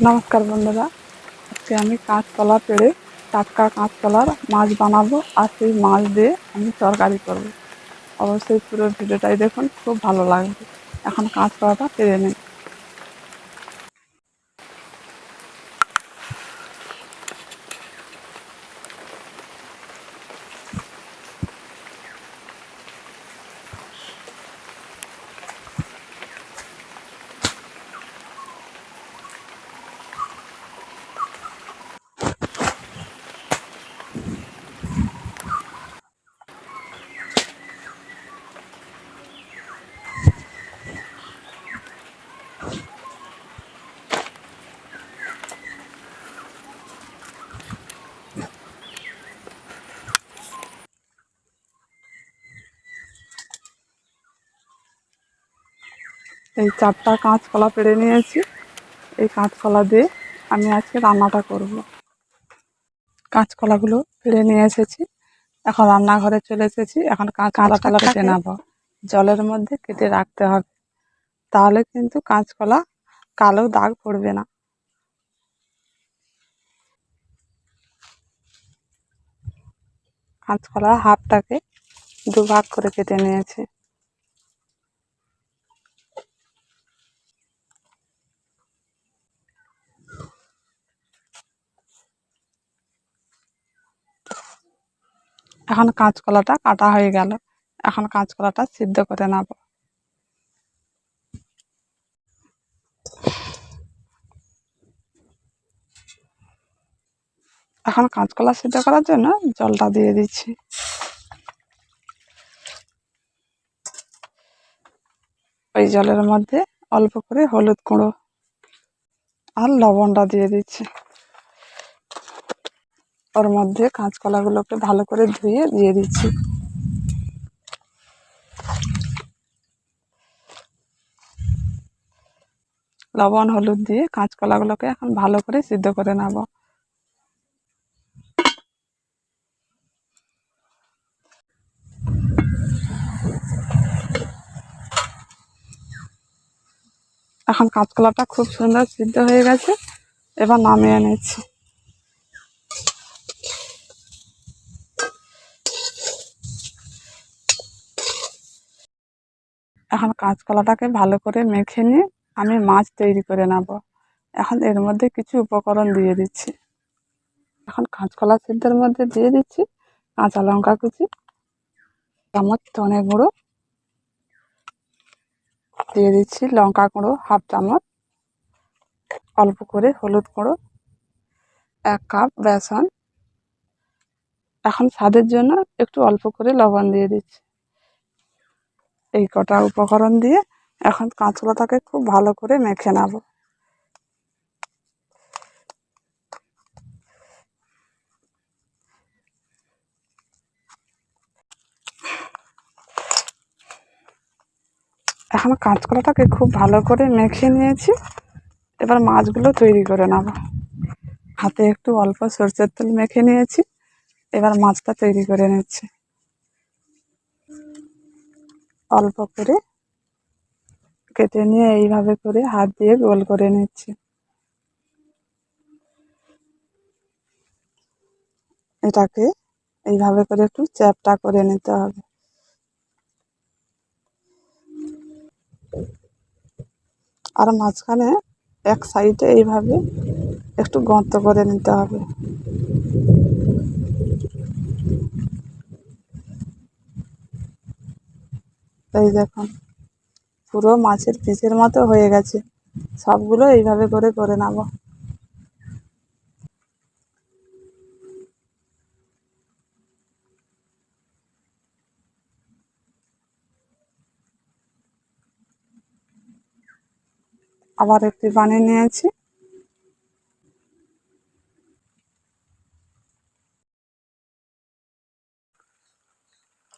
নমস্কার বন্ধুরা, আজকে আমি কাঁচকলা পেড়ে টাটকা কাঁচকলার মাছ বানাবো আর সেই মাছ দিয়ে আমি তরকারি করব। অবশ্যই পুরো ভিডিওটাই দেখুন, খুব ভালো লাগবে। এখন কাঁচকলাটা পেড়ে নিই। এই 4টা কাঁচকলা পেড়ে নিয়েছি। এই কাঁচকলা দিয়ে আমি আজকে রান্নাটা করব। কাঁচকলাগুলো পেড়ে নিয়ে এসেছি, এখন রান্নাঘরে চলে এসেছি। এখন কাঁচকলা কেটে নেব। জলের মধ্যে কেটে রাখতে হবে, তাহলে কিন্তু কাঁচকলা কালো দাগ পড়বে না। কাঁচকলা হাফটাকে দুভাগ করে কেটে নিয়েছি। এখন কাঁচকলাটা কাটা হয়ে গেল। এখন কাঁচকলাটা সিদ্ধ করে নেব। এখন কাঁচকলা সিদ্ধ করার জন্য জলটা দিয়ে দিচ্ছি। ওই জলের মধ্যে অল্প করে হলুদ গুঁড়ো আর লবণটা দিয়ে দিচ্ছি। ওর মধ্যে কাঁচকলাগুলোকে ভালো করে ধুয়ে দিয়ে দিচ্ছি। লবণ হলুদ দিয়ে কাঁচকলাগুলোকে এখন ভালো করে সিদ্ধ করে নেব। এখন কাঁচকলাটা খুব সুন্দর সিদ্ধ হয়ে গেছে, এবার নামিয়ে নিচ্ছি। এখন কাঁচকলাটাকে ভালো করে মেখে নিয়ে আমি মাছ তৈরি করে নেব। এখন এর মধ্যে কিছু উপকরণ দিয়ে দিচ্ছি। এখন কাঁচকলা সিদ্ধের মধ্যে দিয়ে দিচ্ছি কাঁচা লঙ্কা কুচি, চামচ ধনে গুঁড়ো দিয়ে দিচ্ছি, লঙ্কা গুঁড়ো হাফ চামচ, অল্প করে হলুদ গুঁড়ো, 1 কাপ বেসন। এখন স্বাদের জন্য একটু অল্প করে লবণ দিয়ে দিচ্ছি। এই কটা উপকরণ দিয়ে এখন কাঁচকলাটাকে খুব ভালো করে মেখে নেব। এখন কাঁচকলাটাকে খুব ভালো করে মেখে নিয়েছি, এবার মাছগুলো তৈরি করে নেব। হাতে একটু অল্প সরষের তেল মেখে নিয়েছি, এবার মাছটা তৈরি করে নিচ্ছি। অল্প করে কেটে নিয়ে এইভাবে করে হাত দিয়ে গোল করে নিচ্ছি। এটাকে এইভাবে করে একটু চ্যাপ্টা করে নিতে হবে। আর মাঝখানে এক সাইডে এইভাবে একটু গর্ত করে নিতে হবে। এই দেখুন, পুরো মাছের পিসের মতো হয়ে গেছে। সবগুলো এইভাবে করে করে নেব। আবার একটি বানিয়ে নিয়েছি।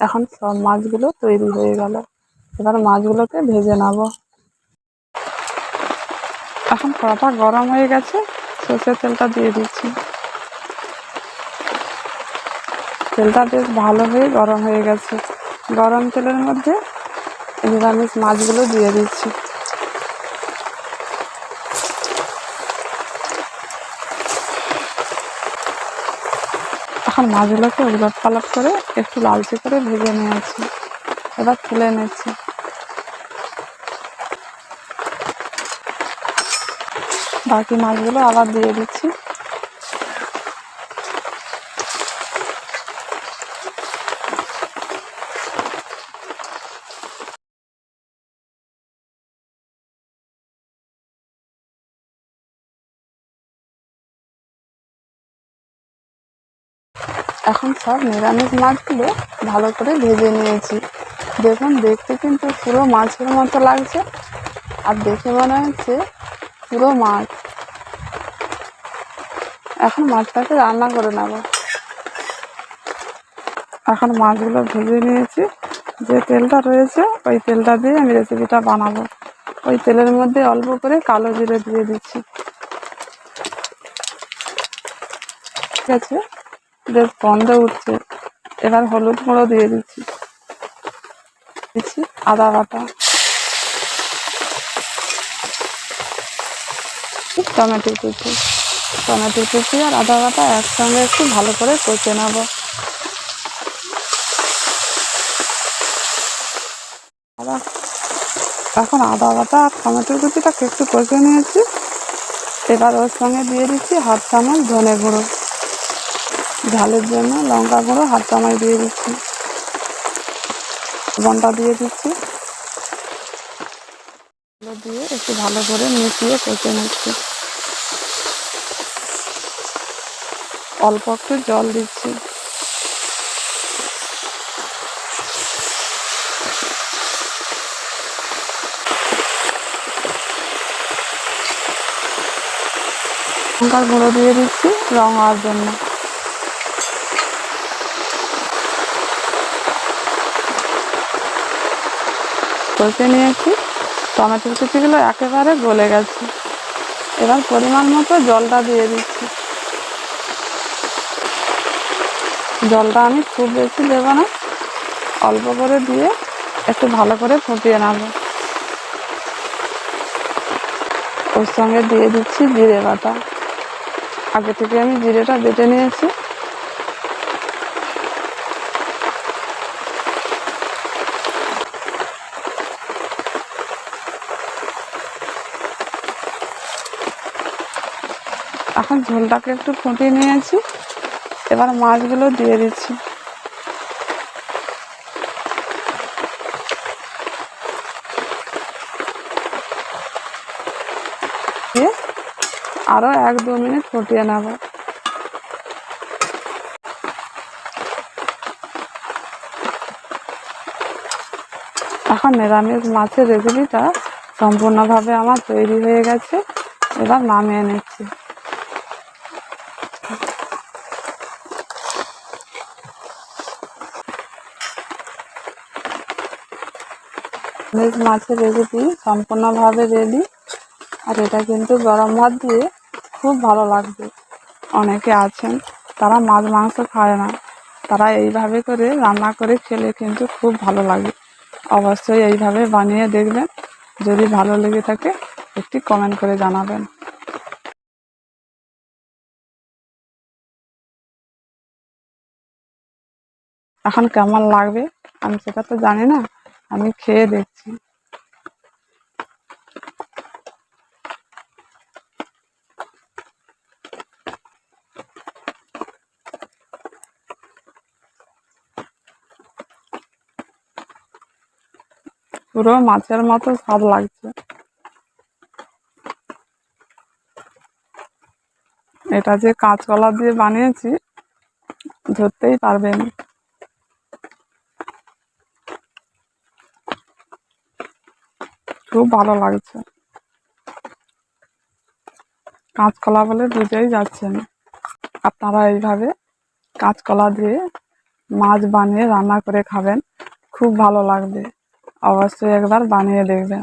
এখন সব মাছগুলো তৈরি হয়ে গেল, এবার মাছগুলোকে ভেজে নেব। এখন কড়াটা গরম হয়ে গেছে, সরষের তেলটা দিয়ে দিচ্ছি। তেলটা বেশ ভালো হয়ে গরম হয়ে গেছে। গরম তেলের মধ্যে নিরামিষ মাছগুলো দিয়ে দিচ্ছি। এখন মাছগুলোকে উলট পালট করে একটু লালচে করে ভেজে নিয়েছি। এবার তুলে নিচ্ছি। বাকি মাছগুলো আবার দিয়ে দিচ্ছি। এখন সব নিরামিষ মাছগুলো ভালো করে ভেজে নিয়েছি। দেখুন, দেখতে কিন্তু পুরো মাছের মতো লাগছে, আর দেখে মনে হচ্ছে পুরো মাছ। এখন মাছটাকে রান্না করে নেব। এখন মাছগুলো ভেজে নিয়েছি। যে তেলটা রয়েছে ওই তেলটা দিয়ে আমি রেসিপিটা বানাবো। ওই তেলের মধ্যে অল্প করে কালো জিরে দিয়ে দিচ্ছি। ঠিক আছে, বেশ গন্ধ উঠছে। এবার হলুদ গুঁড়ো দিয়ে দিচ্ছি। আদা বাটা, টমেটো কুচি আর আদা বাটা একসঙ্গে একটু ভালো করে কষে নেব। এখন আদা বাটা আর টমেটোর কুচিটাকে একটু কষে নিয়েছি। এবার ওর সঙ্গে দিয়ে দিচ্ছি হাফ চামচ ধনে গুঁড়ো, ঝালের জন্য লঙ্কা গুঁড়ো হাফ চামচ দিয়ে দিচ্ছি, লবণটা দিয়ে দিচ্ছি, দিয়ে একটু ভালো করে মিশিয়ে কষে নিচ্ছি। অল্প একটু জল দিচ্ছি। লঙ্কার গুঁড়ো দিয়ে দিচ্ছি রং হওয়ার জন্য। কষে নিয়েছি। টমেটোর কুচিগুলো একেবারে গলে গেছে। এবার পরিমাণ মতো জলটা দিয়ে দিচ্ছি। জলটা আমি খুব বেশি দেবো না, অল্প করে দিয়ে একটু ভালো করে ফুটিয়ে নেব। ওর সঙ্গে দিয়ে দিচ্ছি জিরে বাটা। আগে থেকে আমি জিরেটা বেটে নিয়েছি। এখন ঝোলটাকে একটু ফুটিয়ে নিয়েছি। এবার মাছগুলো দিয়ে দিচ্ছি। দিয়ে আরও 1-2 মিনিট ফুটিয়ে নেব। এখন নিরামিষ মাছের রেসিপিটা সম্পূর্ণভাবে আমার তৈরি হয়ে গেছে। এবার নামিয়ে নিচ্ছি। নিরামিষ মাছের রেসিপি সম্পূর্ণভাবে রেডি। আর এটা কিন্তু গরম ভাত দিয়ে খুব ভালো লাগবে। অনেকে আছেন তারা মাছ মাংস খায় না, তারা এইভাবে করে রান্না করে খেলে কিন্তু খুব ভালো লাগে। অবশ্যই এইভাবে বানিয়ে দেখবেন। যদি ভালো লেগে থাকে একটি কমেন্ট করে জানাবেন। এখন কেমন লাগবে আমি সেটা তো জানি না, আমি খেয়ে দেখছি। পুরো মাছের মতো স্বাদ লাগছে। এটা যে কাঁচকলা দিয়ে বানিয়েছি ধরতেই পারবেন। খুব ভালো লাগছে। কাঁচকলা বলে বুঝেই যাচ্ছেন। আপনারা এইভাবে কাঁচকলা দিয়ে মাছ বানিয়ে রান্না করে খাবেন, খুব ভালো লাগবে। অবশ্যই একবার বানিয়ে দেখবেন।